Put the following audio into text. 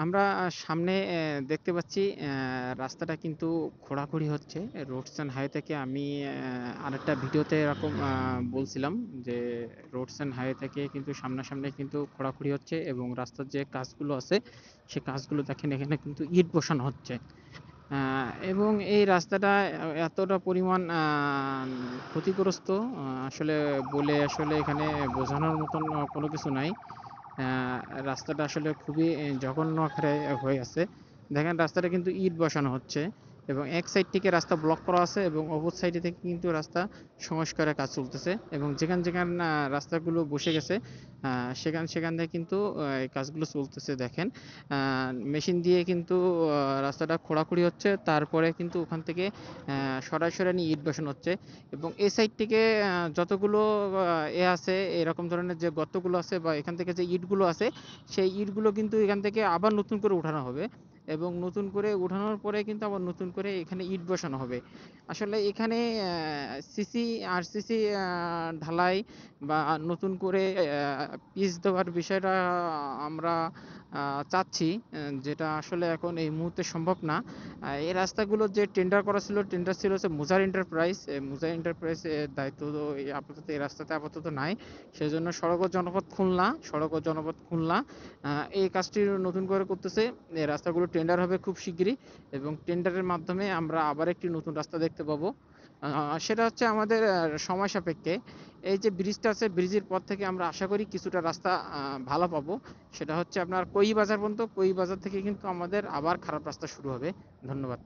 আমরা সামনে দেখতে পাচ্ছি রাস্তাটা কিন্তু খোঁড়াখুঁড়ি হচ্ছে। রোডস অ্যান্ড হাইওয়ে থেকে আমি আরেকটা ভিডিওতে এরকম বলছিলাম যে রোডস অ্যান্ড হাইওয়ে থেকে কিন্তু সামনাসামনি কিন্তু খোঁড়াখুঁড়ি হচ্ছে এবং রাস্তার যে কাজগুলো আছে সে কাজগুলো দেখেন এখানে কিন্তু ইট বসানো হচ্ছে। এবং এই রাস্তাটা এতটা পরিমাণ ক্ষতিগ্রস্ত, আসলে বলে আসলে এখানে বোঝানোর মতন কোনো কিছু নাই। রাস্তাটা আসলে খুবই জঘন্য আকারে হয়ে আছে। দেখেন রাস্তাটা কিন্তু ইট বসানো হচ্ছে এবং এক সাইড থেকে রাস্তা ব্লক করা আছে এবং অপর সাইডে থেকে কিন্তু রাস্তা সংস্কারের কাজ চলতেছে এবং যেখান যেখান রাস্তাগুলো বসে গেছে সেখান সেখান থেকে কিন্তু এই কাজগুলো চলতেছে। দেখেন মেশিন দিয়ে কিন্তু রাস্তাটা খোঁড়াখুঁড়ি হচ্ছে, তারপরে কিন্তু ওখান থেকে সরাসরি সরাই নিয়ে ইট বসানো হচ্ছে এবং এই সাইড থেকে যতগুলো আছে এরকম ধরনের যে গর্তগুলো আছে বা এখান থেকে যে ইটগুলো আছে সেই ইটগুলো কিন্তু এখান থেকে আবার নতুন করে উঠানো হবে এবং নতুন করে উঠানোর পরে কিন্তু আবার নতুন করে এখানে ইট বসানো হবে। আসলে এখানে সিসি আরসিসি ঢালাই বা নতুন করে পিচ দেওয়ার বিষয়টা আমরা চাচ্ছি, যেটা আসলে এখন এই মুহূর্তে সম্ভব না। এই রাস্তাগুলো যে টেন্ডার করা ছিল, টেন্ডার ছিল হচ্ছে মুজার এন্টারপ্রাইজ। মুজার এন্টারপ্রাইজ এর দায়িত্ব তো আপাতত এই রাস্তাতে আপাতত নাই। সেজন্য সড়ক ও জনপথ খুলনা এই কাজটি নতুন করে করতেছে। এই রাস্তাগুলো টেন্ডার হবে খুব শিগগিরই এবং টেন্ডারের মাধ্যমে আমরা আবার একটি নতুন রাস্তা দেখতে পাবো। সেটা হচ্ছে আমাদের সময় সাপেক্ষে। এই যে ব্রিজটা আছে, ব্রিজের পর থেকে আমরা আশা করি কিছুটা রাস্তা ভালো পাবো। সেটা হচ্ছে আপনার বাজার পর্যন্ত, বাজার থেকে কিন্তু আমাদের আবার খারাপ রাস্তা শুরু হবে। ধন্যবাদ।